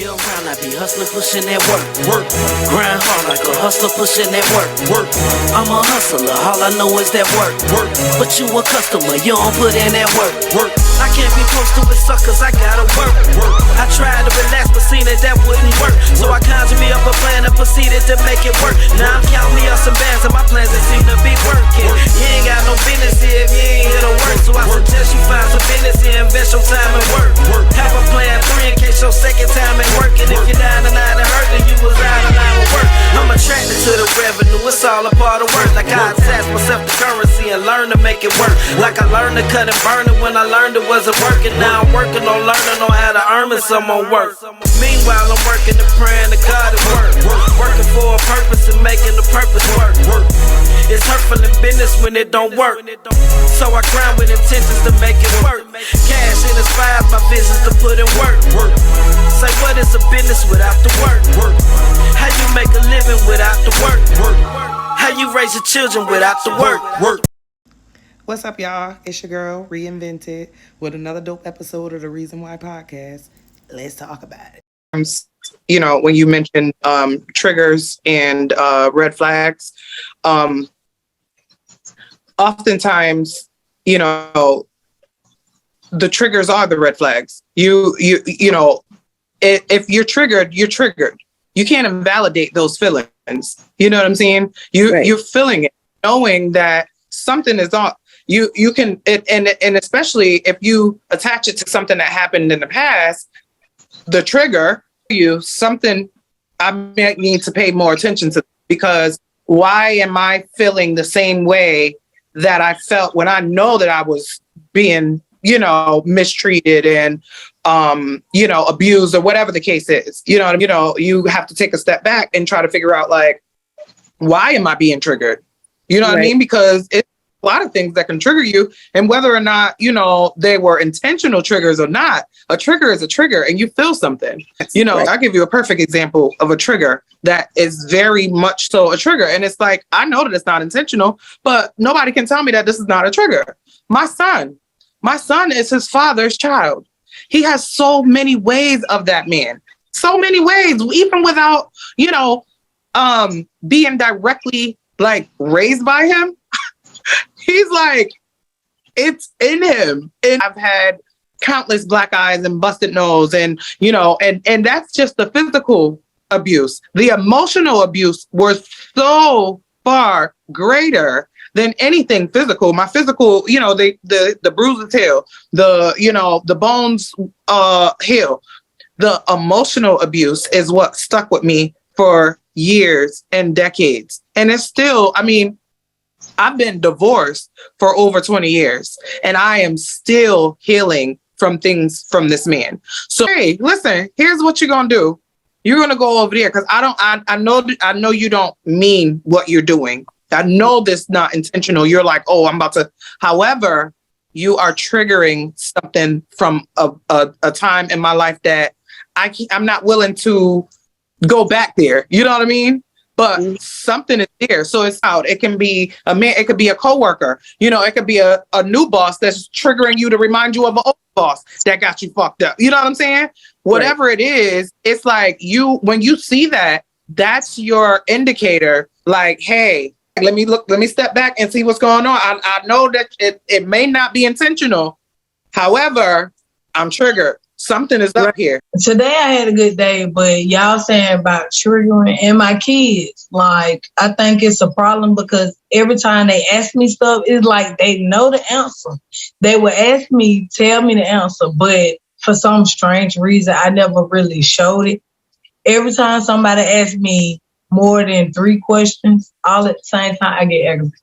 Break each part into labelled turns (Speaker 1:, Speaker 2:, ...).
Speaker 1: Year round, I be hustling, pushing that work. Grind hard like a hustler, pushing that work. I'm a hustler, all I know is that work. But you a customer, you don't put in that work. I can't be posted with suckers, I gotta work. I tried to relax, but seen that wouldn't work. So I conjured me up a plan and proceeded to make it work. Now I'm counting me up some bands and my plans that seem to be working. You ain't got no business here if you ain't here to work. So I suggest you find some business here, invest your time and work. Have a plan 3 in case your second time ain't working. If you're down and out and hurt, then you was out of line with work. I'm attracted to the revenue, it's all a part of work. Like I attach myself to currency and learn to make it work. Like I learned to cut and burn it when I learned it wasn't working. Now I'm working on learning on how to earn me some more work. Meanwhile, I'm working and praying to God at work. Working for a purpose and making the purpose work. It's hurtful in business when it don't work. So I grind with intentions to make it work. Cash inspires my visions to put in work. Say what is a business without the work? How you make a living without the work? How you raise your children without the work?
Speaker 2: What's up, y'all? It's your girl, Ree Invented, with another dope episode of the Reason Why podcast. Let's talk about it.
Speaker 3: You know, when you mentioned triggers and red flags, oftentimes, you know, the triggers are the red flags. You know, if you're triggered, you're triggered. You can't invalidate those feelings. You know what I'm saying? You're feeling it, knowing that something is off. You can, and especially if you attach it to something that happened in the past, the trigger, something I might need to pay more attention to, because why am I feeling the same way that I felt when I know that I was being, you know, mistreated and, you know, abused or whatever the case is? You know, you have to take a step back and try to figure out, like, why am I being triggered? You know what I mean? Because it's a lot of things that can trigger you, and whether or not, you know, they were intentional triggers or not, a trigger is a trigger and you feel something. You know, I'll give you a perfect example of a trigger that is very much so a trigger. And it's like, I know that it's not intentional, but nobody can tell me that this is not a trigger. My son is his father's child. He has so many ways of that man, so many ways, even without, you know, being directly like raised by him. He's like, it's in him. And I've had countless black eyes and busted nose, and, you know, and that's just the physical abuse. The emotional abuse was so far greater than anything physical. My physical, you know, the bruises heal, you know, the bones heal. The emotional abuse is what stuck with me for years and decades. And it's still, I mean, I've been divorced for over 20 years and I am still healing from things from this man. So, hey, listen, here's what you're going to do. You're going to go over there, because I know you don't mean what you're doing. I know this is not intentional. You're like, oh, I'm about to. However, you are triggering something from a time in my life that I'm not willing to go back there. You know what I mean? But something is there. So it's out. It can be a man. It could be a coworker. You know, it could be a new boss that's triggering you to remind you of an old boss that got you fucked up. You know what I'm saying? Whatever it is, it's like when you see that, that's your indicator. Like, hey, let me step back and see what's going on. I know that it may not be intentional. However, I'm triggered. Something is up here.
Speaker 4: Today I had a good day, but y'all saying about triggering and my kids, like, I think it's a problem because every time they ask me stuff, it's like they know the answer. They will ask me, tell me the answer, but for some strange reason, I never really showed it. Every time somebody asks me more than 3 questions, all at the same time, I get aggravated.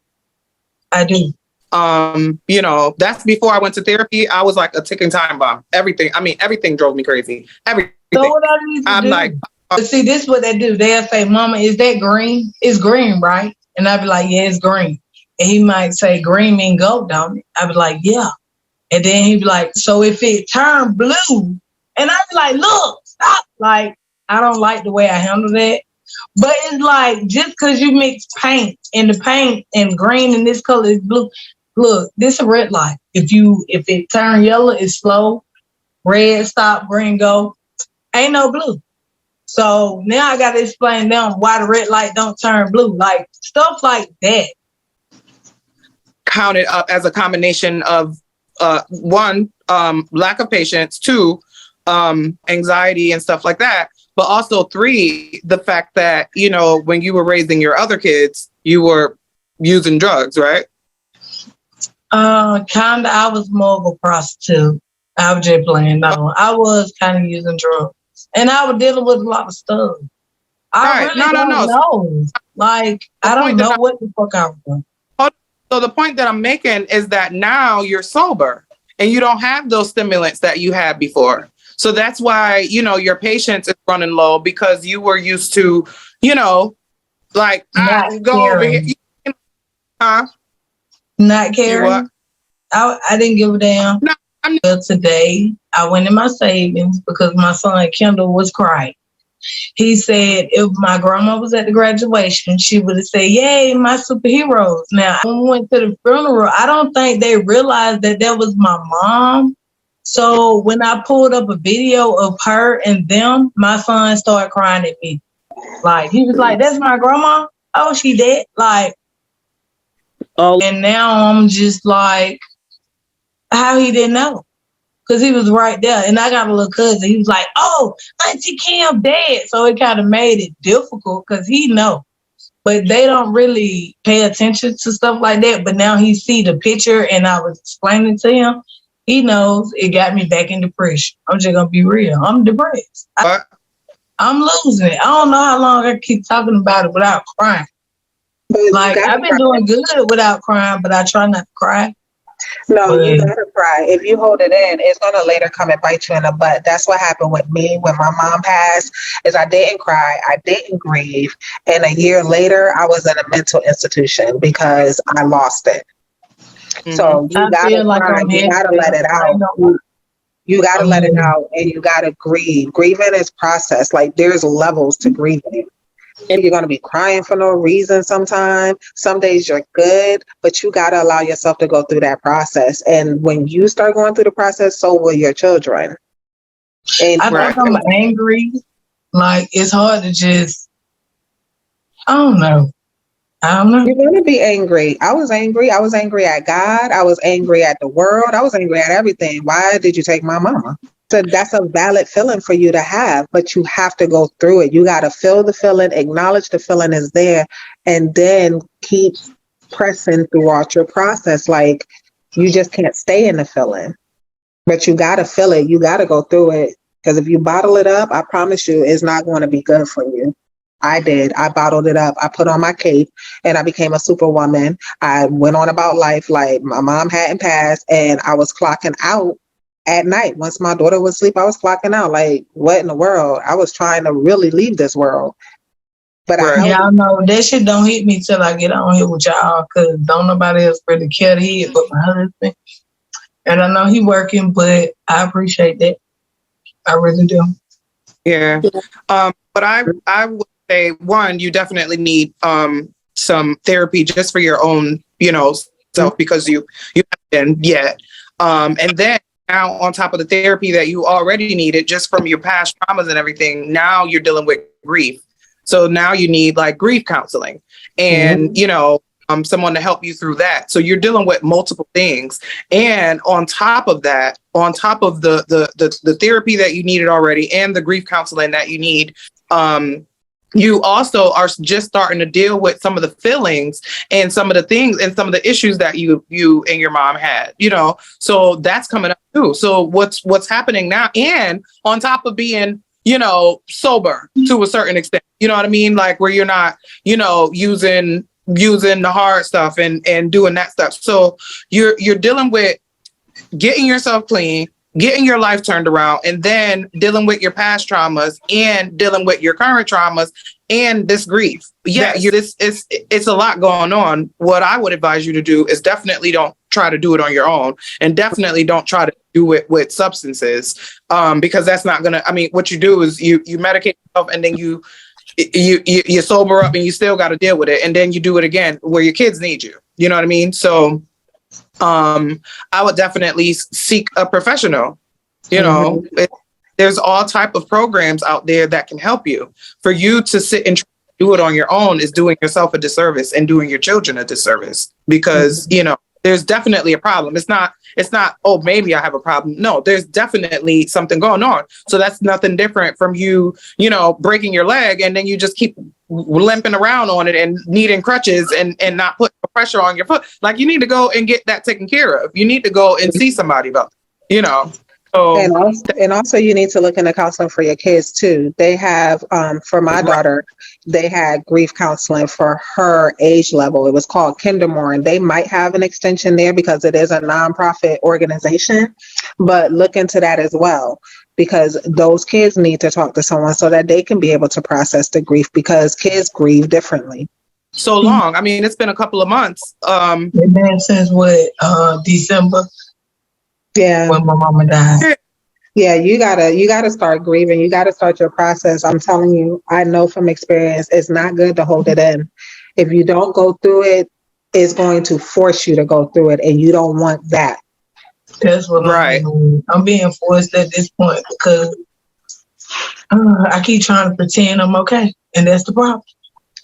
Speaker 4: I do.
Speaker 3: You know, that's before I went to therapy. I was like a ticking time bomb. Everything drove me crazy. Everything. So what I need to do? Like,
Speaker 4: see, this is what they do. They'll say, Mama, is that green? It's green, right? And I'd be like, yeah, it's green. And he might say, green mean go, don't it? I'd be like, yeah. And then he'd be like, so if it turned blue, and I'd be like, look, stop. Like, I don't like the way I handle that. But it's like, just because you mix paint and the paint and green and this color is blue, look, this is a red light. If it turn yellow, it's slow. Red, stop. Green, go. Ain't no blue. So now I got to explain them why the red light don't turn blue, like stuff like that.
Speaker 3: Counted up as a combination of one, lack of patience, two, anxiety and stuff like that, but also three, the fact that, you know, when you were raising your other kids, you were using drugs, right?
Speaker 4: Kinda. I was more of a prostitute. I was just playing. No, I was kind of using drugs, and I was dealing with a lot of stuff. I
Speaker 3: Right.
Speaker 4: really don't know. Like, I don't know what the fuck I was doing.
Speaker 3: So the point that I'm making is that now you're sober and you don't have those stimulants that you had before. So that's why, you know, your patience is running low, because you were used to, you know, like, I go over here. Huh?
Speaker 4: Not caring. I didn't give a damn.
Speaker 3: No,
Speaker 4: But today, I went in my savings because my son Kendall was crying. He said if my grandma was at the graduation, she would have said, "Yay, my superheroes." Now, when we went to the funeral, I don't think they realized that was my mom. So when I pulled up a video of her and them, my son started crying at me. Like, he was like, "That's my grandma? Oh, she dead?" Like, oh, and now I'm just like, how he didn't know? Because he was right there. And I got a little cousin. He was like, "Oh, Auntie Kim dead." So it kind of made it difficult because he know. But they don't really pay attention to stuff like that. But now he see the picture and I was explaining to him. He knows it got me back in depression. I'm just going to be real. I'm depressed. I'm losing it. I don't know how long I keep talking about it without crying. Like, I've been doing good without crying, but I try not to cry.
Speaker 5: No, you gotta cry. If you hold it in, it's gonna later come and bite you in the butt. That's what happened with me when my mom passed. Is I didn't cry, I didn't grieve, and a year later, I was in a mental institution because I lost it. Mm-hmm. So you gotta cry. You gotta let it out. You gotta let it out, and you gotta grieve. Grieving is process. Like, there's levels to grieving. And you're going to be crying for no reason sometimes. Some days you're good, but you got to allow yourself to go through that process. And when you start going through the process, so will your children. And
Speaker 4: I think I'm angry. Like, it's hard to just, I don't know.
Speaker 5: You're going to be angry. I was angry. I was angry at God. I was angry at the world. I was angry at everything. Why did you take my mama? So that's a valid feeling for you to have, but you have to go through it. You got to feel the feeling, acknowledge the feeling is there, and then keep pressing throughout your process. Like, you just can't stay in the feeling, but you got to feel it. You got to go through it, because if you bottle it up, I promise you, it's not going to be good for you. I did. I bottled it up. I put on my cape and I became a superwoman. I went on about life like my mom hadn't passed, and I was clocking out at night. Once my daughter was asleep, I was clocking out. Like, what in the world? I was trying to really leave this world. But
Speaker 4: y'all know that shit don't hit me till I get on here with y'all, because don't nobody else really care to hear it but my husband. And I know he working, but I appreciate that. I really do.
Speaker 3: Yeah. But I would say, one, you definitely need some therapy just for your own, you know, self, because you haven't been yet. And then now, on top of the therapy that you already needed just from your past traumas and everything, now you're dealing with grief. So now you need like grief counseling and, you know, someone to help you through that. So you're dealing with multiple things. And on top of that, on top of the therapy that you needed already and the grief counseling that you need, you also are just starting to deal with some of the feelings and some of the things and some of the issues that you and your mom had, you know, so that's coming up too. So what's happening now, and on top of being, you know, sober to a certain extent, you know what I mean? Like, where you're not, you know, using the hard stuff and doing that stuff. So you're dealing with getting yourself clean, getting your life turned around, and then dealing with your past traumas and dealing with your current traumas and this grief. Yeah, it's a lot going on. What I would advise you to do is definitely don't try to do it on your own, and definitely don't try to do it with substances, because that's not gonna. I mean, what you do is you medicate yourself, and then you sober up, and you still got to deal with it, and then you do it again where your kids need you. You know what I mean? So I would definitely seek a professional, you know, there's all type of programs out there that can help you. For you to sit and do it on your own is doing yourself a disservice and doing your children a disservice, because there's definitely a problem. It's not, oh, maybe I have a problem. No, there's definitely something going on. So that's nothing different from you breaking your leg and then you just keep limping around on it and needing crutches and not putting pressure on your foot. Like, you need to go and get that taken care of. You need to go and see somebody about it, So,
Speaker 5: and also you need to look into counseling for your kids too. They have, for my daughter, they had grief counseling for her age level. It was called Kindermore, and they might have an extension there because it is a nonprofit organization, but look into that as well, because those kids need to talk to someone so that they can be able to process the grief, because kids grieve differently.
Speaker 3: So long. I mean, it's been a couple of months.
Speaker 4: It's been since December?
Speaker 5: Yeah.
Speaker 4: When my mama died.
Speaker 5: Yeah, you gotta start grieving. You gotta start your process. I'm telling you, I know from experience, it's not good to hold it in. If you don't go through it, it's going to force you to go through it, and you don't want that.
Speaker 4: That's what I'm being forced at this point, because I keep trying to pretend I'm okay, and that's the problem.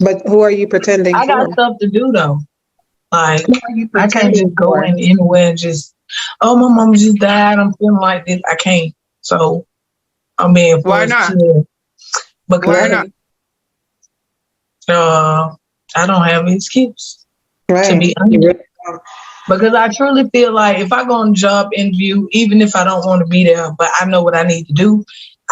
Speaker 5: But who are you pretending
Speaker 4: I got
Speaker 5: for?
Speaker 4: stuff to do though. Like, I can't just go in anywhere and just, oh, my mom just died, I'm feeling like this. I can't. So I'm being forced.
Speaker 3: Why not?
Speaker 4: Because I don't have an excuse.
Speaker 5: Right.
Speaker 4: To be honest. Because I truly feel like if I go on a job interview, even if I don't want to be there, but I know what I need to do,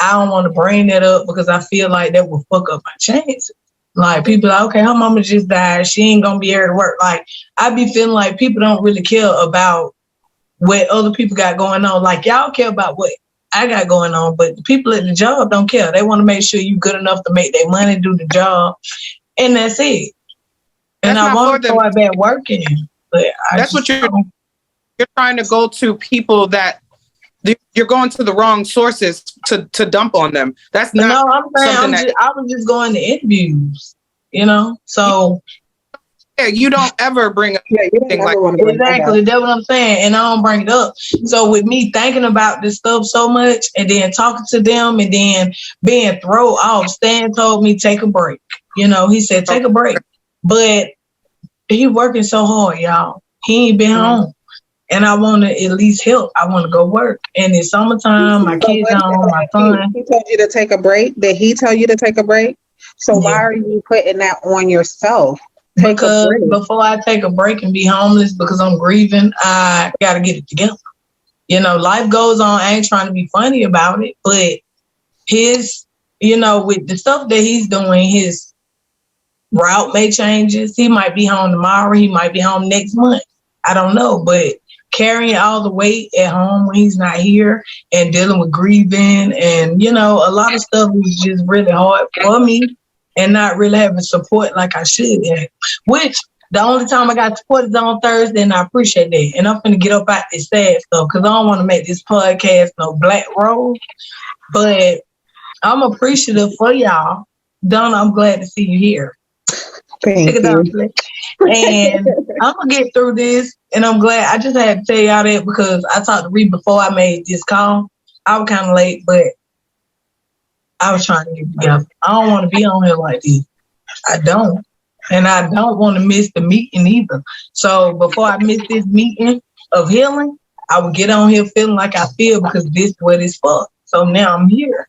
Speaker 4: I don't want to bring that up because I feel like that will fuck up my chances. Like, people are like, okay, her mama just died, she ain't gonna be here to work. Like, I be feeling like people don't really care about what other people got going on. Like, y'all care about what I got going on, but the people at the job don't care. They want to make sure you good enough to make their money, do the job, and that's it. And I want to start back working, but
Speaker 3: that's what you're trying to go to people that you're going to the wrong sources to dump on them. That's not.
Speaker 4: No, I'm saying I was just going to interviews, So
Speaker 3: yeah, you don't ever bring up anything like
Speaker 4: that. Exactly, that's what I'm saying, and I don't bring it up. So with me thinking about this stuff so much, and then talking to them, and then being thrown off, Stan told me take a break. He said take a break, but he working so hard, y'all. He ain't been home. And I want to at least help. I want to go work. And it's summertime. My kids are home. My son.
Speaker 5: He told you to take a break. Did he tell you to take a break? So why are you putting that on yourself?
Speaker 4: Because before I take a break and be homeless because I'm grieving, I got to get it together. Life goes on. I ain't trying to be funny about it. But his, with the stuff that he's doing, his route may changes. He might be home tomorrow. He might be home next month. I don't know. But carrying all the weight at home when he's not here and dealing with grieving and, a lot of stuff is just really hard for me and not really having support like I should have, which the only time I got support is on Thursday, and I appreciate that. And I'm going to get up out this sad stuff because I don't want to make this podcast no black road, but I'm appreciative for y'all. Donna, I'm glad to see you here.
Speaker 5: Thank you.
Speaker 4: And I'm going to get through this. And I'm glad. I just had to tell y'all that because I talked to Ree before I made this call. I was kind of late, but I was trying to get together. I don't want to be on here like this. I don't. And I don't want to miss the meeting either. So before I miss this meeting of healing, I would get on here feeling like I feel because this is what it's for. So now I'm here.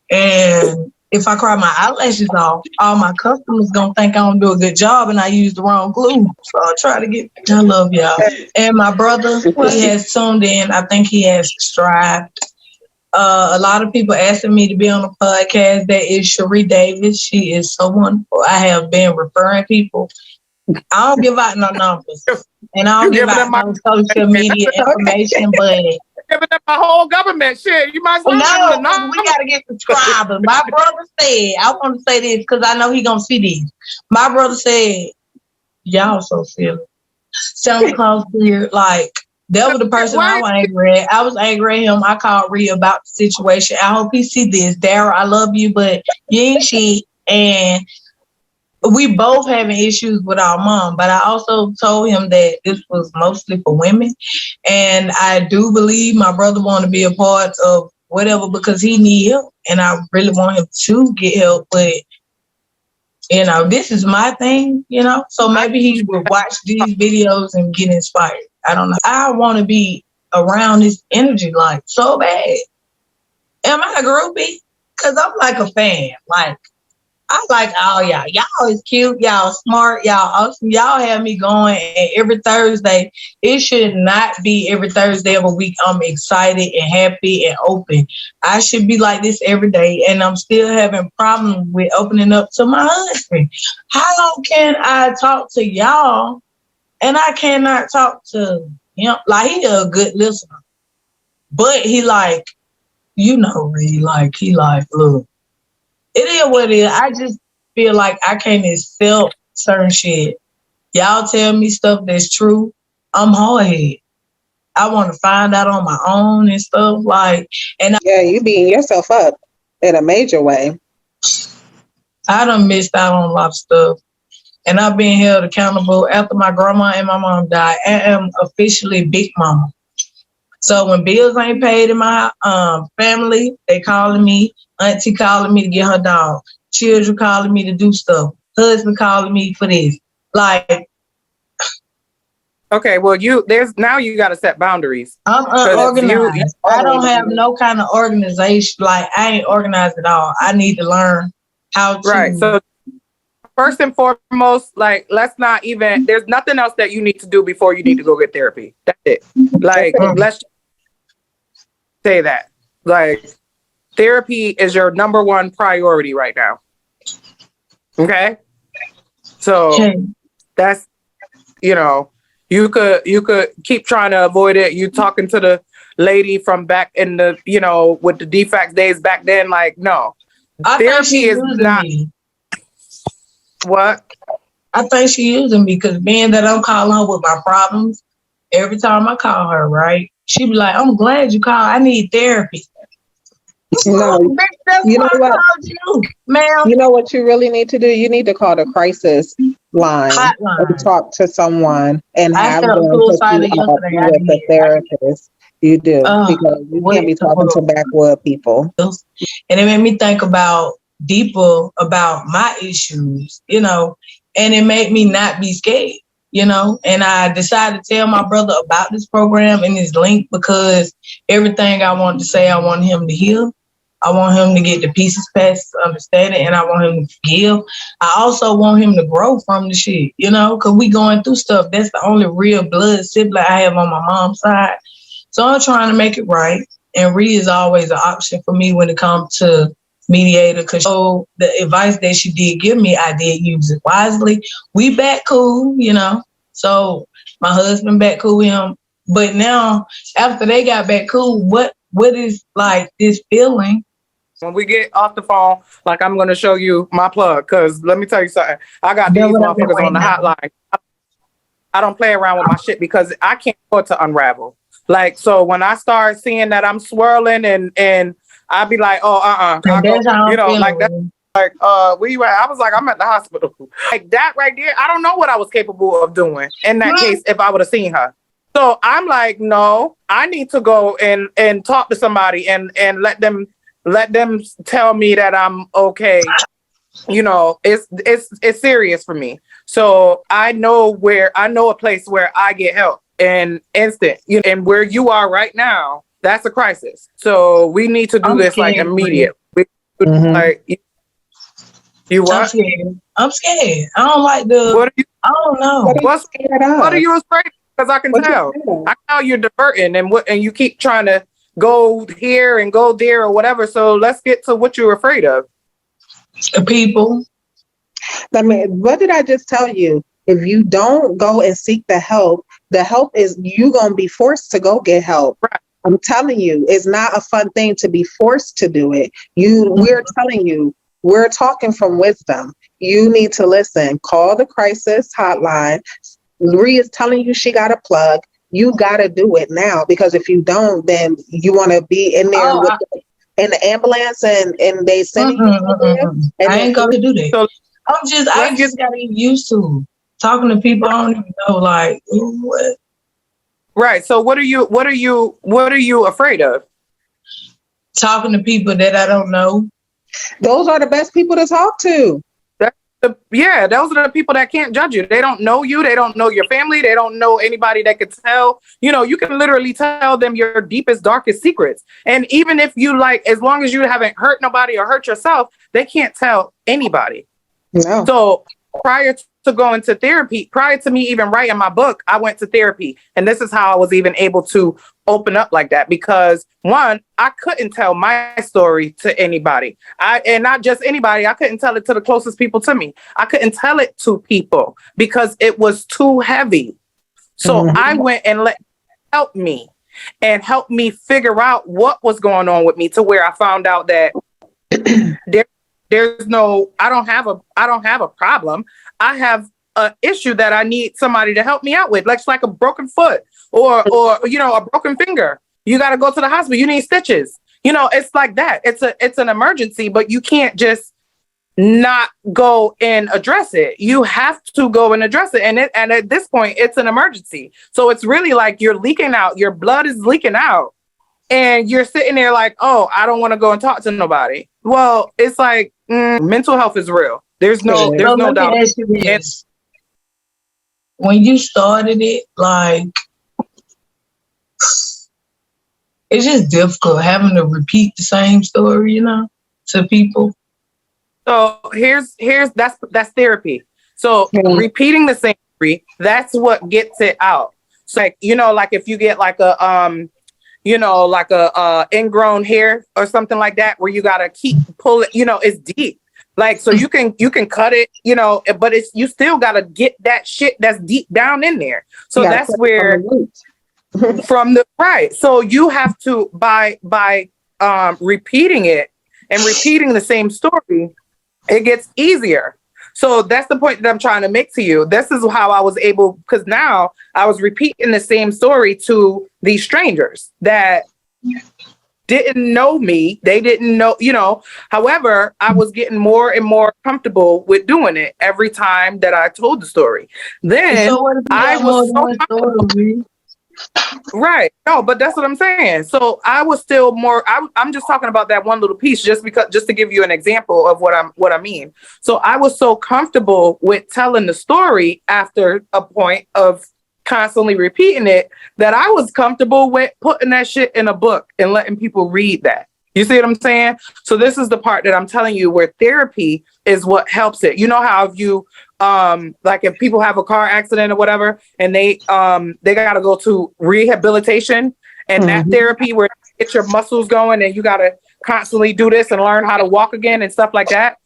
Speaker 4: And if I cry my eyelashes off, all my customers gonna think I don't do a good job and I used the wrong glue. So I'll try to get. I love y'all. And my brother, he has tuned in. I think he has strived. A lot of people asking me to be on the podcast. That is Cherie Davis. She is so wonderful. I have been referring people. I don't give out no numbers, and I don't give out no social media information, but.
Speaker 3: Giving them my whole government shit. You might as well
Speaker 4: we gotta get subscribers. My brother said, I want to say this because I know he gonna see this. My brother said, y'all so silly. Santa Claus here, like that was the person I was angry at. I was angry at him. I called Ree about the situation. I hope he see this. Dara, I love you, but you ain't shit. And we both having issues with our mom, but I also told him that this was mostly for women. And I do believe my brother want to be a part of whatever, because he need help, and I really want him to get help. But this is my thing, So maybe he will watch these videos and get inspired. I don't know. I want to be around this energy like so bad. Am I a groupie? Because I'm like a fan. Like, I like all y'all. Y'all is cute. Y'all smart. Y'all awesome. Y'all have me going. And every Thursday, it should not be every Thursday of a week I'm excited and happy and open. I should be like this every day. And I'm still having problems with opening up to my husband. How can I talk to y'all and I cannot talk to him? Like, he a good listener. But he like, Ree, like, he like, look. It is what it is. I just feel like I can't accept certain shit. Y'all tell me stuff that's true. I'm hard-headed. I want to find out on my own and stuff.
Speaker 5: Yeah, you beating yourself up in a major way.
Speaker 4: I done missed out on a lot of stuff. And I've been held accountable after my grandma and my mom died. I am officially big mama. So when bills ain't paid in my family, they calling me. Auntie calling me to get her dog. Children calling me to do stuff. Husband calling me for this. Like,
Speaker 3: Okay, well, now you got to set boundaries.
Speaker 4: I'm unorganized. I don't have no kind of organization. Like, I ain't organized at all. I need to learn how to.
Speaker 3: Right. So first and foremost, like, there's nothing else that you need to do before you need to go get therapy. That's it. Like, let's say that. Like, therapy is your number one priority right now. Okay? So that's, you could keep trying to avoid it. You talking to the lady from back in the, with the defects days back then, like, no. Therapy is not.
Speaker 4: Me.
Speaker 3: What?
Speaker 4: I think she using me because being that I'm calling her with my problems, every time I call her, right, she be like, I'm glad you called. I need therapy.
Speaker 5: No, you know what?
Speaker 4: Ma'am.
Speaker 5: You know what you really need to do? You need to call the crisis hotline and talk to someone and have them put you up with a therapist. You do, because you can't be talking to backwood people.
Speaker 4: And it made me think deeper about my issues, and it made me not be scared, and I decided to tell my brother about this program and his link because everything I wanted to say, I want him to hear. I want him to get the pieces past understanding, and I want him to forgive. I also want him to grow from the shit, because we going through stuff. That's the only real blood sibling I have on my mom's side. So I'm trying to make it right. And Ree is always an option for me when it comes to mediator, because the advice that she did give me, I did use it wisely. We back cool, So my husband back cool with him. But now, after they got back cool, what is like this feeling?
Speaker 3: When we get off the phone, like, I'm going to show you my plug, because let me tell you something. I got these motherfuckers on the hotline. I don't play around with my shit because I can't afford to unravel. Like, so when I start seeing that I'm swirling and I'd be like, oh, I go, like that. Like, where you at? I was like, I'm at the hospital. Like, that right there, I don't know what I was capable of doing in that case if I would have seen her. So I'm like, no, I need to go and talk to somebody and let them tell me that I'm okay. It's serious for me. So I know a place where I get help in instant. And where you are right now, that's a crisis. So we need to do this like immediate. Like, you what?
Speaker 4: I'm scared. I don't like I don't know.
Speaker 3: What are you afraid of? Because I can tell. I know you're diverting and you keep trying to go here and go there or whatever. So let's get to what you're afraid of.
Speaker 4: The people.
Speaker 5: I mean, what did I just tell you? If you don't go and seek the help is you gonna be forced to go get help.
Speaker 3: Right.
Speaker 5: I'm telling you, it's not a fun thing to be forced to do it. We're telling you, we're talking from wisdom. You need to listen. Call the crisis hotline. Ree is telling you she got a plug. You got to do it now, because if you don't, then you want to be in there in the ambulance and they send you there. And
Speaker 4: I ain't going to do that. So I just got to get used to talking to people I don't even know. Like, what?
Speaker 3: Right. So what are you afraid of?
Speaker 4: talking to people that I don't know.
Speaker 5: Those are the best people to talk to.
Speaker 3: Yeah, those are the people that can't judge you. They don't know you. They don't know your family. They don't know anybody that could tell. You can literally tell them your deepest, darkest secrets. And even if you as long as you haven't hurt nobody or hurt yourself, they can't tell anybody.
Speaker 5: No.
Speaker 3: So prior to going to therapy, prior to me even writing my book, I went to therapy. And this is how I was even able to open up like that. Because one, I couldn't tell my story to anybody. And not just anybody. I couldn't tell it to the closest people to me. I couldn't tell it to people because it was too heavy. So I went and help me figure out what was going on with me, to where I found out that I don't have a problem. I have an issue that I need somebody to help me out with, like a broken foot or a broken finger. You got to go to the hospital. You need stitches. It's like that. It's an emergency, but you can't just not go and address it. You have to go and address it. And at this point, it's an emergency. So it's really like you're leaking out. Your blood is leaking out. And you're sitting there like, oh, I don't want to go and talk to nobody. Well, it's like mental health is real. There's no doubt.
Speaker 4: Ask you this. When you started it, it's just difficult having to repeat the same story, to people.
Speaker 3: So that's therapy. So repeating the same story, that's what gets it out. So if you get a ingrown hair or something like that, where you gotta keep pulling, it's deep. So you can cut it, but you still gotta get that shit that's deep down in there. So that's where from the right. So you have to by repeating it and repeating the same story, it gets easier. So that's the point that I'm trying to make to you. This is how I was able, because now I was repeating the same story to these strangers that didn't know me. They didn't know, however, I was getting more and more comfortable with doing it every time that I told the story. Then I was so comfortable. Right. No, but that's what I'm saying. So I was still more, I'm just talking about that one little piece just to give you an example of what I mean. So I was so comfortable with telling the story after a point of constantly repeating it that I was comfortable with putting that shit in a book and letting people read that. You see what I'm saying? So this is the part that I'm telling you where therapy is what helps it. You know how if you if people have a car accident or whatever, and they got to go to rehabilitation and that therapy where you get your muscles going and you got to constantly do this and learn how to walk again and stuff like that.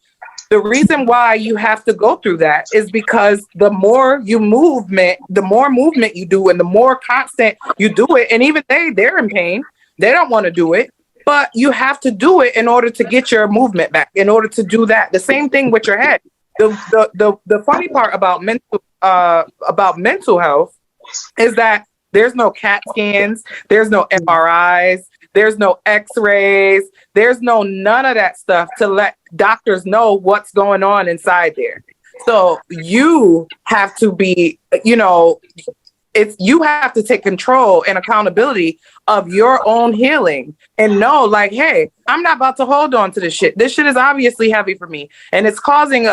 Speaker 3: The reason why you have to go through that is because the more movement you do and the more constant you do it, and even they're in pain, they don't want to do it. But you have to do it in order to get your movement back, in order to do that. The same thing with your head. The funny part about mental health is that there's no CAT scans, there's no MRIs, there's no X-rays, there's none of that stuff to let doctors know what's going on inside there. So you have to be, you have to take control and accountability of your own healing and know hey, I'm not about to hold on to this shit. This shit is obviously heavy for me and it's causing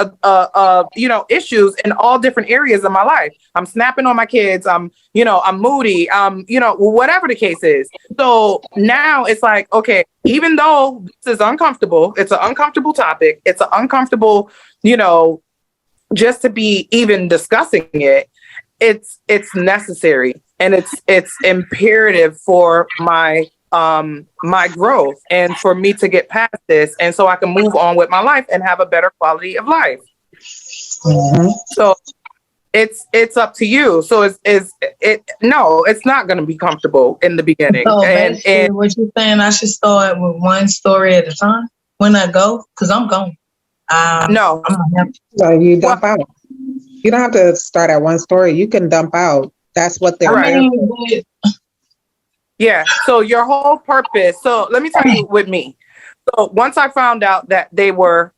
Speaker 3: issues in all different areas of my life. I'm snapping on my kids. I'm moody. Whatever the case is. So now it's okay, even though this is uncomfortable, it's an uncomfortable topic. It's an uncomfortable, just to be even discussing it. It's necessary and it's imperative for my growth and for me to get past this and so I can move on with my life and have a better quality of life. So it's up to you. So it's not going to be comfortable in the beginning.
Speaker 4: So and what you're saying, I should start with one story at a time when I go, because I'm going.
Speaker 3: No,
Speaker 5: you dump out. You don't have to start at one story. You can dump out. That's what they're
Speaker 3: right. Yeah. So your whole purpose. So let me tell you with me. So once I found out that they were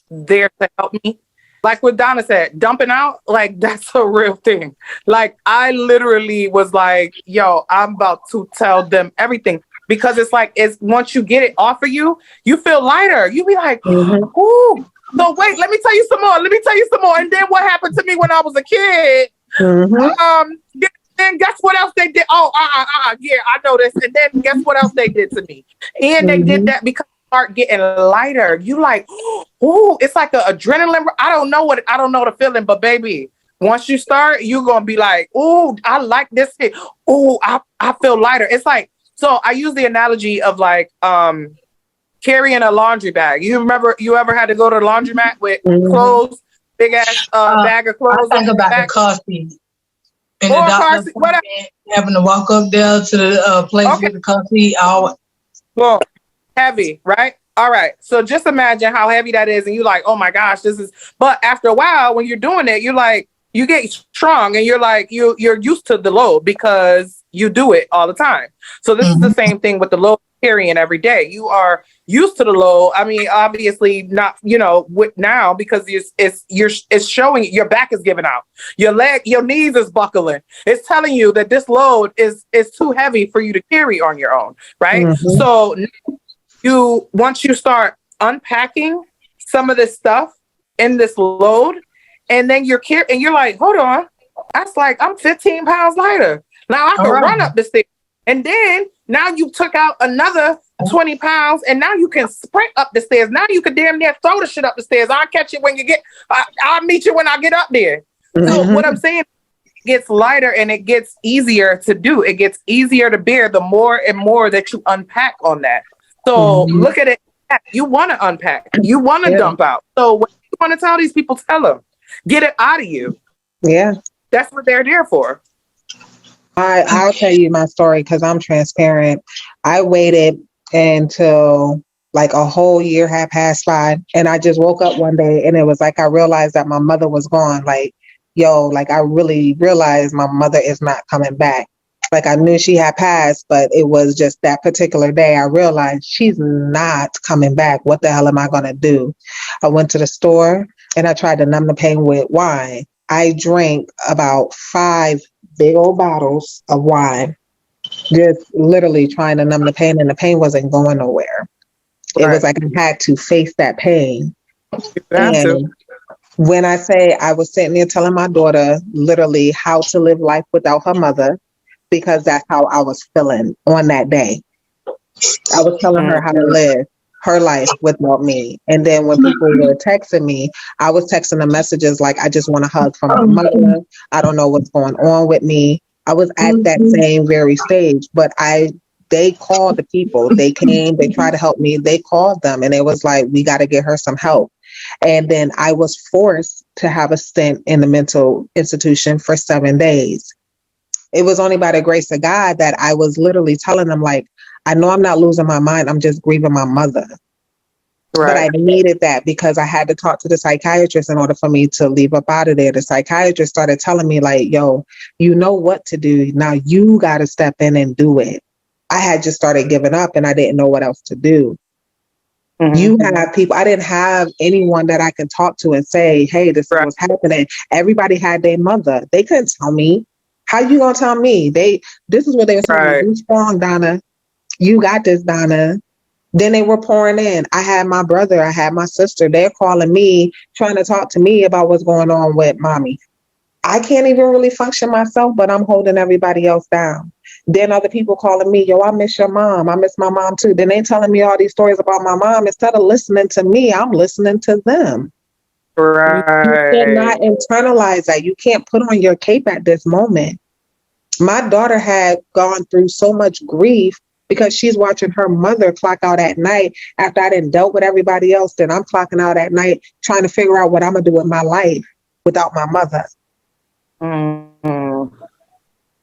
Speaker 3: there to help me, like what Donna said, dumping out, that's a real thing. I literally was yo, I'm about to tell them everything. because it's like, it's once you get it off of you, you feel lighter. You be like,
Speaker 5: Mhm.
Speaker 3: ooh. So wait, let me tell you some more. Let me tell you some more. And then what happened to me when I was a kid?
Speaker 5: Mhm.
Speaker 3: Then guess what else they did? Oh, yeah, I know this. And then guess what else they did to me? And they did
Speaker 5: Mhm.
Speaker 3: that because you start getting lighter. You like, ooh, it's like an adrenaline. I don't know the feeling, but baby, once you start, you're gonna be like, ooh, I like this thing. Ooh, I feel lighter. It's like, so I use the analogy of like carrying a laundry bag. You remember you ever had to go to the laundromat with
Speaker 5: Mhm.
Speaker 3: clothes, big ass bag of
Speaker 4: I
Speaker 3: clothes on
Speaker 4: think
Speaker 3: your
Speaker 4: about the
Speaker 3: back?
Speaker 4: car seat and the
Speaker 3: Or car
Speaker 4: doctor
Speaker 3: seat, whatever.
Speaker 4: appointment, having to walk up there to the place
Speaker 3: Okay,
Speaker 4: with the car seat. All
Speaker 3: well, heavy, right? All right. So just imagine how heavy that is, and you're like, oh my gosh, this is. But after a while, when you're doing it, you're like, you get strong, and you're like, you're used to the load because you do it all the time. So this is the
Speaker 4: Mhm.
Speaker 3: same thing with the load carrying every day. You are used to the load. I mean, obviously not, with now because it's showing your back is giving out, your knees is buckling. It's telling you that this load is too heavy for you to carry on your own, right?
Speaker 5: Mhm.
Speaker 3: So once you start unpacking some of this stuff in this load, and then you're like, hold on, that's like I'm 15 pounds lighter. Now I
Speaker 4: All
Speaker 3: can
Speaker 4: right.
Speaker 3: run up the stairs. And then now you took out another 20 pounds, and now you can sprint up the stairs. Now you can damn near throw the shit up the stairs. I'll catch you when you I'll meet you when I get up there. So what I'm
Speaker 5: Mhm.
Speaker 3: saying, it gets lighter and it gets easier to do. It gets easier to bear the more and more that you unpack on that. So
Speaker 5: Mhm.
Speaker 3: look at it. You want to unpack. You want to
Speaker 5: Yeah.
Speaker 3: dump out. So when you want to tell these people, tell them. Get it out of you.
Speaker 5: Yeah.
Speaker 3: That's what they're there for.
Speaker 5: I'll tell you my story because I'm transparent. I waited until like a whole year had passed by, and I just woke up one day and it was like I realized that my mother was gone. Like, yo, like I really realized my mother is not coming back. Like I knew she had passed, but it was just that particular day I realized she's not coming back. What the hell am I gonna do? I went to the store and I tried to numb the pain with wine. I drank about 5 big old bottles of wine, just literally trying to numb the pain, and the pain wasn't going nowhere. It was
Speaker 3: Right.
Speaker 5: like I had to face that pain.
Speaker 3: You have to.
Speaker 5: And when I say I was sitting there telling my daughter literally how to live life without her mother, because that's how I was feeling on that day. I was telling her how to
Speaker 3: Mhm.
Speaker 5: live her life without me. And then when people were texting me, I was texting them messages like, I just want a hug from my mother. I don't know what's going on with me. I was at that same very stage, but they called the people. They came, they tried to help me. They called them and it was like, we got to get her some help. And then I was forced to have a stint in the mental institution for 7 days. It was only by the grace of God that I was literally telling them, like, I know I'm not losing my mind. I'm just grieving my mother. But I
Speaker 3: Right.
Speaker 5: needed that because I had to talk to the psychiatrist in order for me to leave up out of there. The psychiatrist started telling me, like, yo, you know what to do. Now you got to step in and do it. I had just started giving up and I didn't know what else to do. You
Speaker 3: Mhm.
Speaker 5: have people, I didn't have anyone that I could talk to and say, hey, this is
Speaker 3: Right.
Speaker 5: what's happening. Everybody had their mother. They couldn't tell me. How you gonna tell me? This is what they were telling me.
Speaker 3: Right.
Speaker 5: Be strong, Donna. You got this, Donna. Then they were pouring in. I had my brother, I had my sister. They're calling me, trying to talk to me about what's going on with mommy. I can't even really function myself, but I'm holding everybody else down. Then other people calling me, yo, I miss your mom. I miss my mom too. Then they telling me all these stories about my mom. Instead of listening to me, I'm listening to them. You cannot
Speaker 3: Right.
Speaker 5: internalize that. You can't put on your cape at this moment. My daughter had gone through so much grief because she's watching her mother clock out at night after I didn't dealt with everybody else. Then I'm clocking out at night trying to figure out what I'm gonna do with my life without my mother.
Speaker 3: Mhm.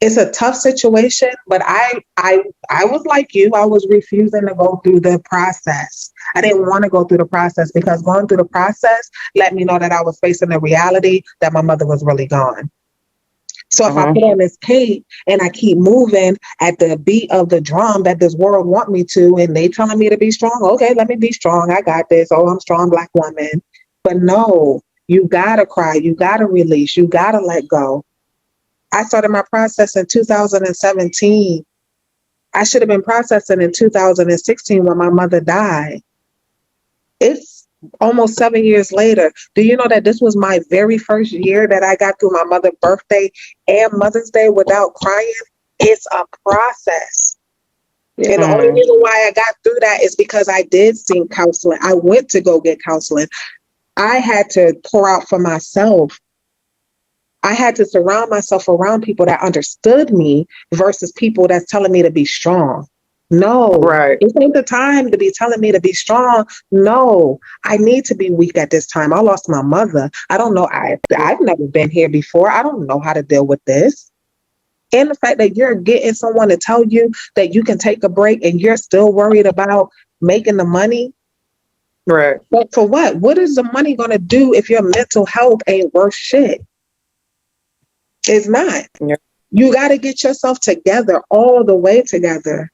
Speaker 5: It's a tough situation, but I was like you. I was refusing to go through the process. I didn't want to go through the process because going through the process let me know that I was facing the reality that my mother was really gone. So if I put
Speaker 3: Mhm.
Speaker 5: on this cape and I keep moving at the beat of the drum that this world want me to, and they telling me to be strong, okay, let me be strong. I got this. Oh, I'm a strong Black woman. But no, you gotta cry. You gotta release. You gotta let go. I started my process in 2017. I should have been processing in 2016 when my mother died. It's almost 7 years later. Do you know that this was my very first year that I got through my mother's birthday and Mother's Day without crying? It's a process. And the only reason why I got through that is because I did seek counseling. I went to go get counseling. I had to pour out for myself. I had to surround myself around people that understood me versus people that's telling me to be strong. No, It ain't the time to be telling me to be strong. No, I need to be weak at this time. I lost my mother. I don't know. I've never been here before. I don't know how to deal with this. And the fact that you're getting someone to tell you that you can take a break and you're still worried about making the money.
Speaker 3: Right.
Speaker 5: But for what? What is the money going to do if your mental health ain't worth shit? It's not.
Speaker 3: Yeah.
Speaker 5: You got to get yourself together, all the way together.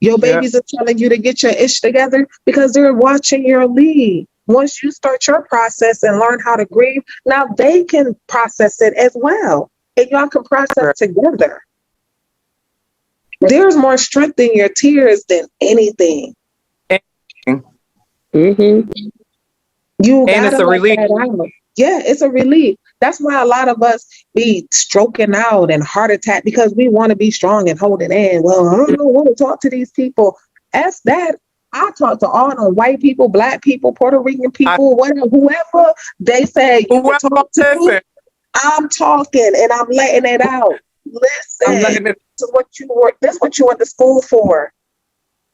Speaker 5: Your babies are telling you to get your ish together because they're watching your lead. Once you start your process and learn how to grieve, now they can process it as well. And y'all can process together. There's more strength in your tears than anything.
Speaker 3: Mm-hmm.
Speaker 5: You
Speaker 3: and it's a relief.
Speaker 5: Yeah, it's a relief. That's why a lot of us be stroking out and heart attack because we want to be strong and hold it in. Well, I don't want to talk to these people. Ask that. I talk to all the white people, black people, Puerto Rican people, whatever, whoever they say you can talk to. I'm talking and I'm letting it out. Listen, this is what you went to school for.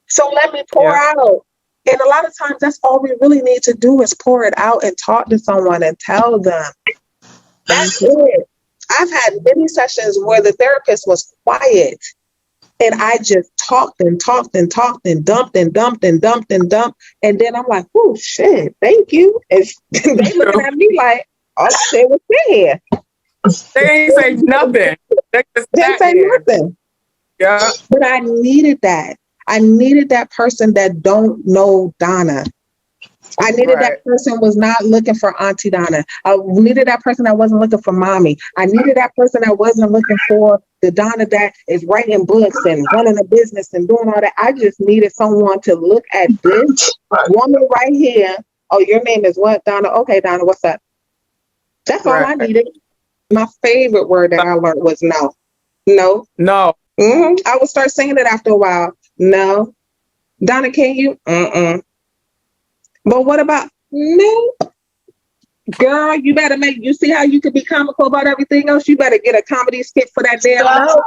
Speaker 5: So let me pour out. And a lot of times that's all we really need to do is pour it out and talk to someone and tell them. That's it. I've had many sessions where the therapist was quiet and I just talked and talked and talked and dumped and dumped and dumped and dumped. And then I'm like, oh shit, thank you. And they looking at me like, all I said was sit here.
Speaker 3: They ain't say nothing. They
Speaker 5: didn't say nothing.
Speaker 3: Yeah.
Speaker 5: But I needed that. I needed that person that don't know Donna. I needed that person was not looking for Aunty Donna. I needed that person that wasn't looking for mommy. I needed that person that wasn't looking for the Donna that is writing books and running a business and doing all that. I just needed someone to look at this woman right here. Oh, your name is what, Donna? Okay, Donna, what's up? That's all I needed. My favorite word that I learned was no. No.
Speaker 3: No.
Speaker 5: Mm-hmm. I would start saying it after a while. No. Donna, can you? But what about no? Girl, you better you see how you could be comical about everything else? You better get a comedy skit for that damn no.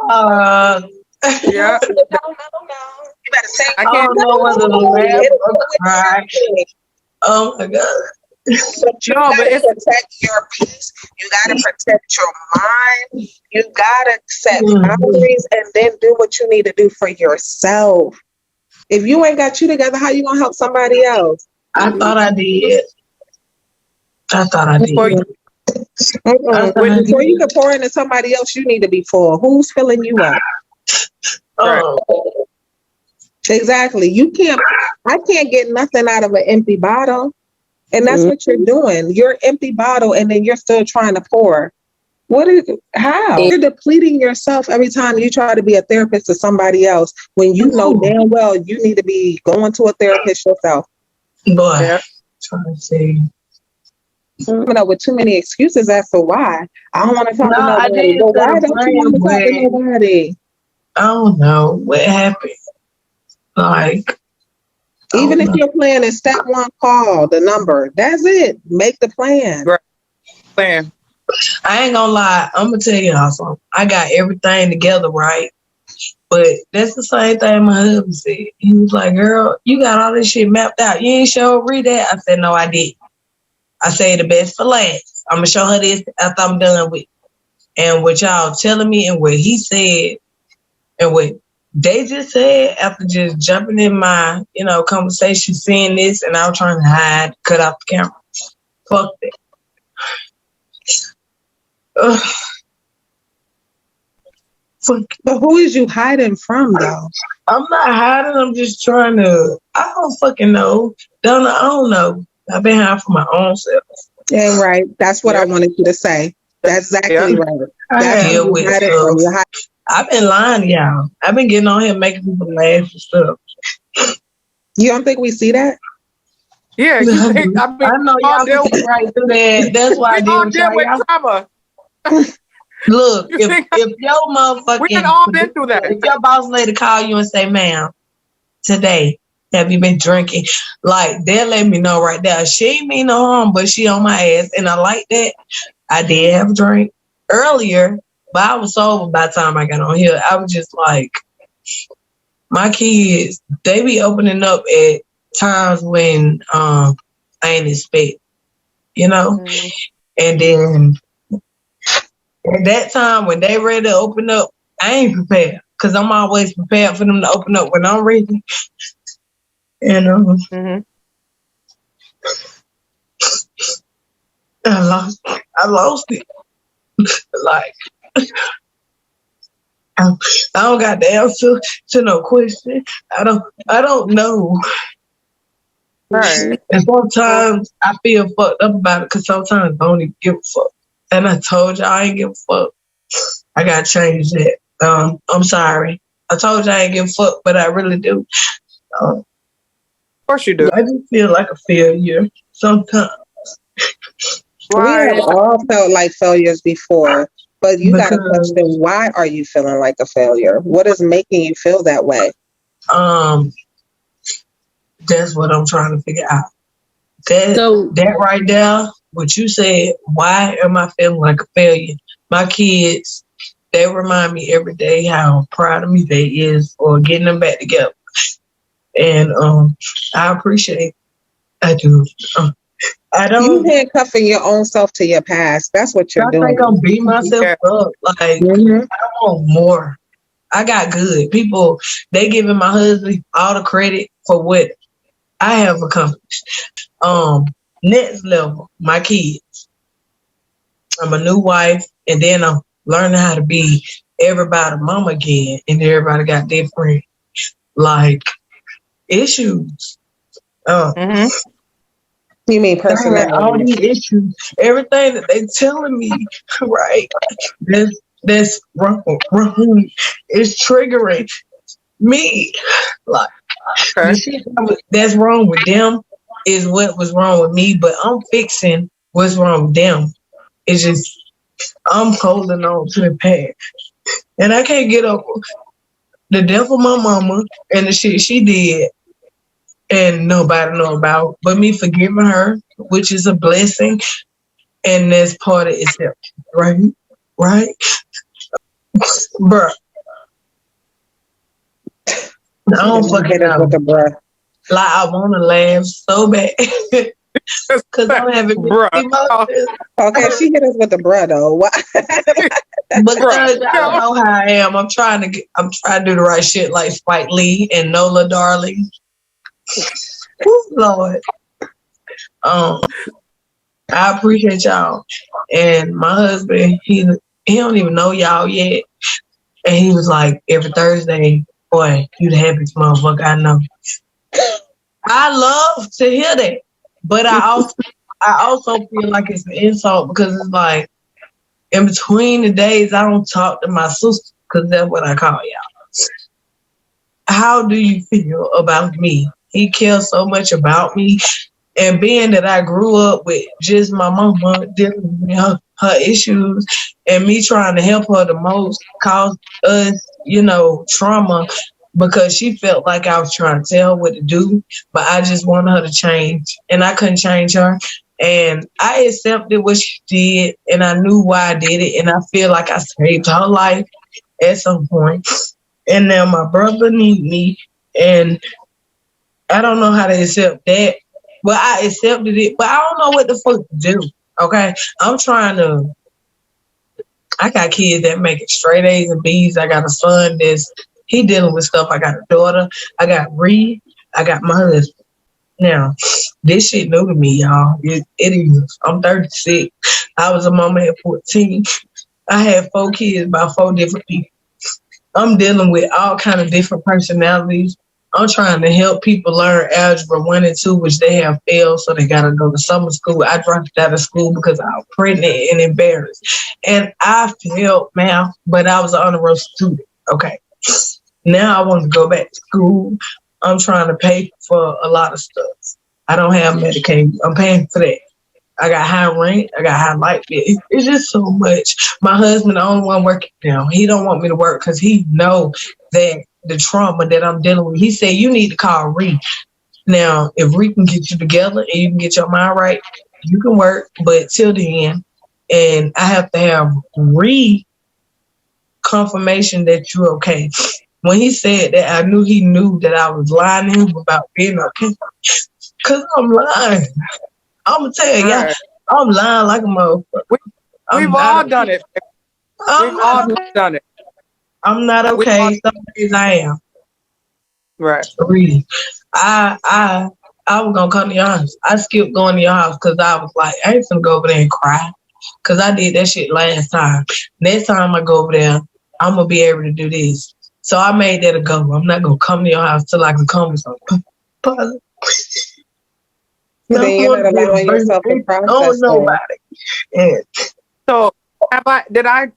Speaker 3: Yeah.
Speaker 5: No. You better say
Speaker 3: I can't
Speaker 4: know whether to laugh or cry. Oh my God.
Speaker 5: But you gotta protect your peace. You gotta protect your mind. You gotta set boundaries and then do what you need to do for yourself. If you ain't got you together, how you gonna help somebody else?
Speaker 4: I thought I did.
Speaker 5: Before you can pour into somebody else, you need to be full. Who's filling you up? Exactly. I can't get nothing out of an empty bottle. And that's what you're doing. You're empty bottle and then you're still trying to pour. How? You're depleting yourself every time you try to be a therapist to somebody else when you know damn well you need to be going to a therapist yourself.
Speaker 4: Boy, trying to see.
Speaker 5: Coming up with too many excuses as to why. I don't want to talk to nobody. Well, why don't you want to talk to nobody?
Speaker 4: I don't know what happened. Like,
Speaker 5: even if your plan is step one, call the number. That's it. Make the plan.
Speaker 3: Plan.
Speaker 4: I ain't gonna lie. I'm gonna tell y'all something. I got everything together, right? But that's the same thing my husband said. He was like, girl, you got all this shit mapped out. You ain't show Ree that? I said, no, I didn't. I say the best for last. I'm gonna show her this after I'm done with it. And what y'all telling me and what he said and what they just said after just jumping in my, conversation, seeing this, and I was trying to hide, cut off the camera. Fuck that.
Speaker 5: But who is you hiding from, though?
Speaker 4: I'm not hiding. I'm just trying to. I don't fucking know. I don't know. I've been hiding for my own self.
Speaker 5: Yeah, right. That's what I wanted you to say. That's exactly right. That's
Speaker 4: deal with I've been lying to y'all. I've been getting on here making people laugh and stuff.
Speaker 5: You don't think we see that?
Speaker 3: Yeah, you think, I mean,
Speaker 4: I know
Speaker 3: all
Speaker 4: y'all
Speaker 3: deal
Speaker 4: can see right through that. That's why I
Speaker 3: we
Speaker 4: did
Speaker 3: all
Speaker 4: what
Speaker 3: deal with
Speaker 4: y'all.
Speaker 3: trauma.
Speaker 4: Look,
Speaker 3: You
Speaker 4: if
Speaker 3: think
Speaker 4: your
Speaker 3: we
Speaker 4: motherfucking
Speaker 3: had all been through that?
Speaker 4: if your boss lady call you and say, "Ma'am, today have you been drinking?" Like they'll let me know right there. She ain't mean no harm, but she on my ass, and I like that. I did have a drink earlier, but I was sober by the time I got on here. I was just like, my kids, they be opening up at times when I ain't expect, you know, and then. At that time, when they ready to open up, I ain't prepared because I'm always prepared for them to open up when I'm ready. And I lost it. Like I don't got the answer to no question. I don't know.
Speaker 3: Right.
Speaker 4: And sometimes I feel fucked up about it because sometimes I don't even give a fuck. And I told you I ain't give a fuck. I gotta change that. I'm sorry. I told you I ain't give a fuck, but I really do.
Speaker 3: Of course you do.
Speaker 4: I just feel like a failure sometimes.
Speaker 5: We have all felt like failures before, but you got to question, why are you feeling like a failure? What is making you feel that way?
Speaker 4: That's what I'm trying to figure out. That right there, what you said, why am I feeling like a failure? My kids, they remind me every day how proud of me they is for getting them back together. And I appreciate I do. I don't.
Speaker 5: You handcuffing your own self to your past. That's what you're doing.
Speaker 4: I think I'm beating myself up. Like I want more. I got good people. They giving my husband all the credit for what I have accomplished. Next level, my kids. I'm a new wife, and then I'm learning how to be everybody's mama again, and everybody got different like issues.
Speaker 5: You mean personality?
Speaker 4: All these issues, everything that they telling me, right? That's wrong. It's triggering me. Like the shit that's wrong with them is what was wrong with me, but I'm fixing what's wrong with them. It's just I'm holding on to the past, and I can't get over the death of my mama and the shit she did. And nobody know about, but me forgiving her, which is a blessing, and that's part of it, right? Right, bruh. I don't fucking know.
Speaker 5: With the bruh.
Speaker 4: Like I want to laugh so bad because I'm having emotions.
Speaker 5: Okay, she hit us with the bruh though. What?
Speaker 4: Because I don't know how I am. I'm trying to do the right shit like Spike Lee and Nola Darling. Lord. I appreciate y'all. And my husband, he don't even know y'all yet. And he was like, every Thursday, boy, you the happiest motherfucker I know. I love to hear that. But I also feel like it's an insult because it's like in between the days I don't talk to my sister because that's what I call y'all. How do you feel about me? He cares so much about me. And being that I grew up with just my mama dealing with her issues and me trying to help her the most caused us, trauma because she felt like I was trying to tell her what to do, but I just wanted her to change and I couldn't change her. And I accepted what she did and I knew why I did it. And I feel like I saved her life at some point. And now my brother needs me and I don't know how to accept that. But I accepted it, but I don't know what the fuck to do. Okay, I got kids that make it straight A's and B's. I got a son he dealing with stuff. I got a daughter. I got Ree. I got my husband. Now, this shit new to me, y'all. It is. I'm 36. I was a mama at 14. I had 4 kids by 4 different people. I'm dealing with all kind of different personalities. I'm trying to help people learn algebra 1 and 2, which they have failed, so they gotta go to summer school. I dropped out of school because I was pregnant and embarrassed. And I failed math, but I was an honor roll student. Okay. Now I want to go back to school. I'm trying to pay for a lot of stuff. I don't have Medicaid. I'm paying for that. I got high rent. I got high light bill. It's just so much. My husband, the only one working now. He don't want me to work because he know that the trauma that I'm dealing with. He said, you need to call Ree. Now, if Ree can get you together and you can get your mind right, you can work. But till the end, and I have to have Ree confirmation that you're okay. When he said that, I knew he knew that I was lying to him about being okay. Because I'm lying. I'm going to tell you,
Speaker 3: Right.
Speaker 4: I'm lying like a motherfucker.
Speaker 3: We've all done it. We've all done it.
Speaker 4: I'm not okay. Some days I am.
Speaker 3: Right.
Speaker 4: Really. I was going to come to your house. I skipped going to your house because I was like, I ain't finna go over there and cry. Because I did that shit last time. Next time I go over there, I'm going to be able to do this. So I made that a go. I'm not going to come to your house till I can come with something.
Speaker 5: Then you're not allowing yourself to process
Speaker 4: Oh, nobody. Yeah.
Speaker 3: So did I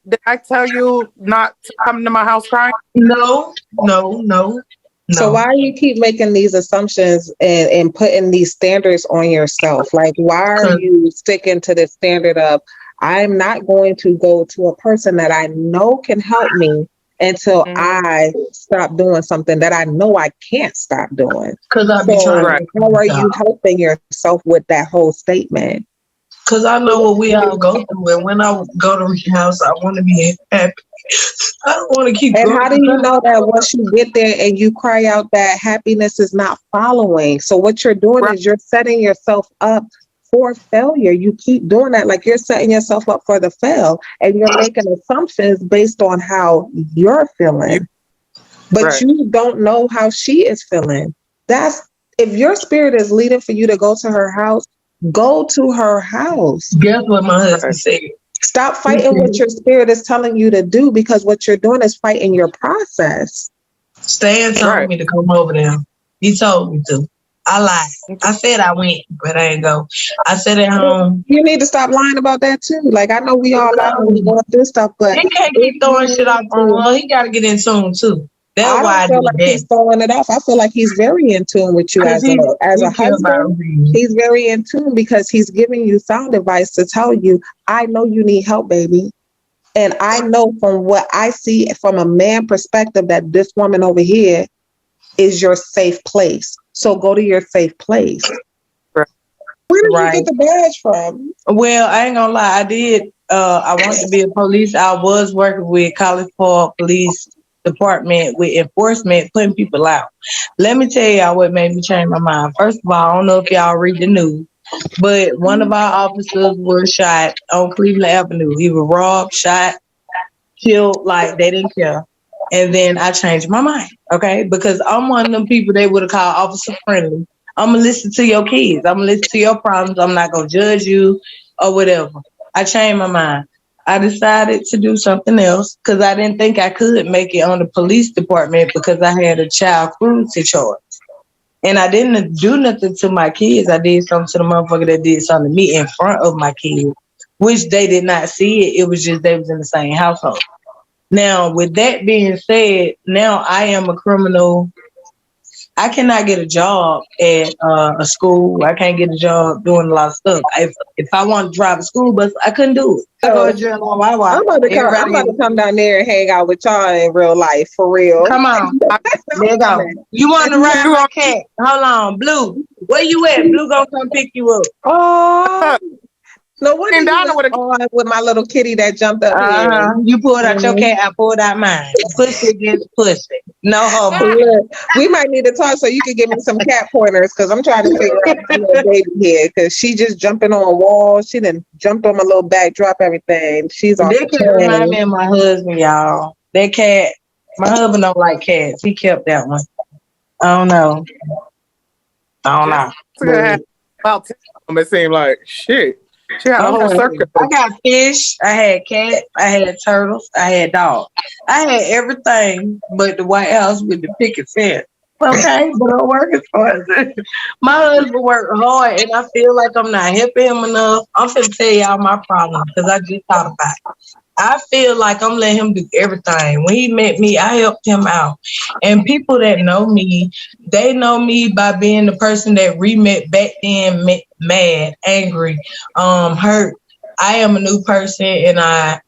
Speaker 3: tell you not to come to my house crying?
Speaker 4: No.
Speaker 5: So why do you keep making these assumptions and putting these standards on yourself? Like, why are you sticking to the standard of, I'm not going to go to a person that I know can help me until I stop doing something that I know I can't stop doing?
Speaker 4: Because I be trying.
Speaker 5: How are you helping yourself with that whole statement?
Speaker 4: Because I know what we all go through. And when I go to Ree's house, I want to be happy. I don't want to keep
Speaker 5: And
Speaker 4: going.
Speaker 5: how do you know that once you get there and you cry out that happiness is not following? So what you're doing is you're setting yourself up for failure. You keep doing that. Like, you're setting yourself up for the fail, and you're making assumptions based on how you're feeling. But you don't know how she is feeling. If your spirit is leading for you to go to her house, go to her house.
Speaker 4: Guess what my husband said?
Speaker 5: Stop fighting what your spirit is telling you to do, because what you're doing is fighting your process.
Speaker 4: Stan told me to come over there. He told me to. I lied. I said I went, but I ain't go. I said at home.
Speaker 5: You need to stop lying about that too. Like, I know we all lie when we going through stuff, but
Speaker 4: he can't keep throwing shit off on her. He got to get in tune too. That's why I
Speaker 5: feel
Speaker 4: do
Speaker 5: like
Speaker 4: that.
Speaker 5: he's throwing it off. I feel like he's very in tune with you as a husband. He's very in tune because he's giving you sound advice to tell you, I know you need help, baby. And I know from what I see from a man perspective that this woman over here is your safe place. So go to your safe place. Where did you get the badge from?
Speaker 4: Well, I ain't gonna lie. I did. I wanted to be a police. I was working with College Park Police Department with enforcement, putting people out. Let me tell y'all what made me change my mind. First of all, I don't know if y'all read the news, but one of our officers was shot on Cleveland Avenue. He was robbed, shot, killed, like they didn't care. And then I changed my mind, okay? Because I'm one of them people they would have called officer friendly. I'm going to listen to your kids. I'm going to listen to your problems. I'm not going to judge you or whatever. I changed my mind. I decided to do something else because I didn't think I could make it on the police department because I had a child cruelty charge. And I didn't do nothing to my kids. I did something to the motherfucker that did something to me in front of my kids, which they did not see it. It was just they was in the same household. Now, with that being said, now I am a criminal. I cannot get a job at a school. I can't get a job doing a lot of stuff. If I want to drive a school bus, I couldn't do it. I go to jail on my watch.
Speaker 5: I'm about to come down there and hang out with y'all in real life, for real.
Speaker 4: Come on. There you go. You want to ride my cat? Hold on. Blue, where you at? Blue gonna come pick you up.
Speaker 5: Oh. No wonder Donna on with my little kitty that jumped up here.
Speaker 4: You pulled out your cat, I pulled out mine. Pussy against pussy. No homo.
Speaker 5: Look, we might need to talk so you can give me some cat pointers because I'm trying to figure out my little baby here because she just jumping on walls. She done jumped on my little backdrop, everything. She's on.
Speaker 4: That cat remind me of my husband, y'all. That cat, my husband don't like cats. He kept that one. I don't know.
Speaker 3: About 10 of them, it seemed like shit. She had a whole circle.
Speaker 4: I got fish. I had cat. I had turtles. I had dog. I had everything but the White House with the picket fence. Okay, but I'm working for it. My husband worked hard, and I feel like I'm not helping him enough. I'm finna tell y'all my problem because I just thought about it. I feel like I'm letting him do everything. When he met me, I helped him out. And people that know me, they know me by being the person that Ree met back then, mad, angry, hurt. I am a new person, and I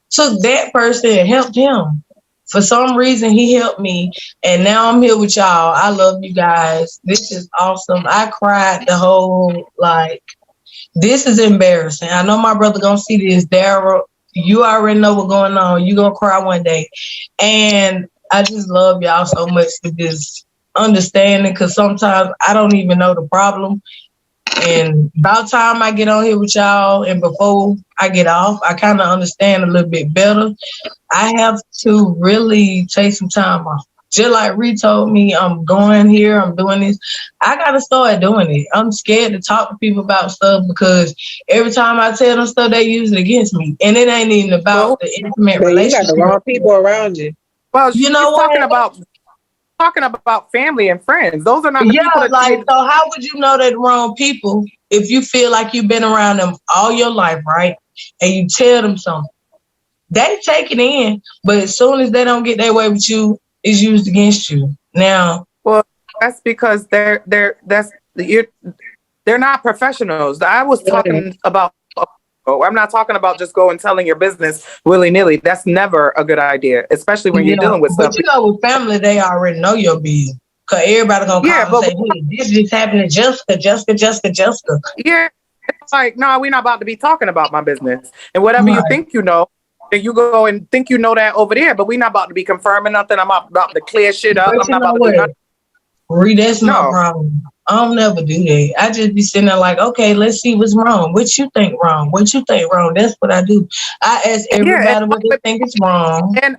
Speaker 4: took that person and helped him. For some reason, he helped me, and now I'm here with y'all. I love you guys. This is awesome. I cried the whole, this is embarrassing. I know my brother gonna see this. Daryl, you already know what's going on. You gonna cry one day. And I just love y'all so much for just understanding, because sometimes I don't even know the problem. And about time I get on here with y'all, and before I get off, I kind of understand a little bit better. I have to really take some time off. Just like Ree told me, I'm going here, I'm doing this. I got to start doing it. I'm scared to talk to people about stuff because every time I tell them stuff, they use it against me. And it ain't even about the intimate relationship.
Speaker 5: You got the wrong people around you.
Speaker 3: Well, you know what? Talking about family and friends. Those are not the people that
Speaker 4: so how would you know they're the wrong people if you feel like you've been around them all your life, right? And you tell them something. They take it in, but as soon as they don't get their way with you, it's used against you. Now,
Speaker 3: well, that's because they're not professionals. I was talking about. I'm not talking about just going telling your business willy-nilly. That's never a good idea, especially when you're dealing with stuff.
Speaker 4: But you know, with family, they already know your business. Because everybody going to call and say, hey, this just happened to Jessica.
Speaker 3: Yeah, it's like, no, we're not about to be talking about my business. And whatever you think you know, and you go and think you know that over there, but we're not about to be confirming nothing. I'm not about to clear shit up. I'm not about to do nothing.
Speaker 4: Ree, that's my problem. I don't never do that. I just be sitting there like, okay, let's see what's wrong. What you think wrong? What you think wrong? That's what I do. I ask everybody what they think is wrong.
Speaker 3: And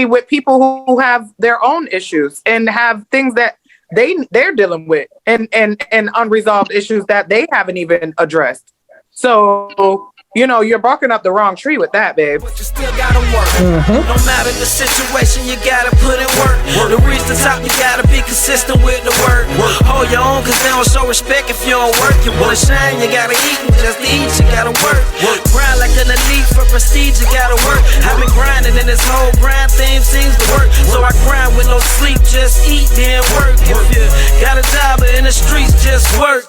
Speaker 3: with people who have their own issues and have things that they're dealing with and unresolved issues that they haven't even addressed. So, you know, you're barking up the wrong tree with that, babe.
Speaker 1: But you still gotta work. No matter the situation, you gotta put in work. To reach the top, you gotta be consistent with the work. Hold your own, cause they don't show respect if you don't work. You wanna shine, you gotta eat, and just to eat, you gotta work. Grind like an elite for prestige, you gotta work. I've been grinding, and this whole grind thing seems to work. So I grind with no sleep, just eat, then work. If you got a job in the streets, just work.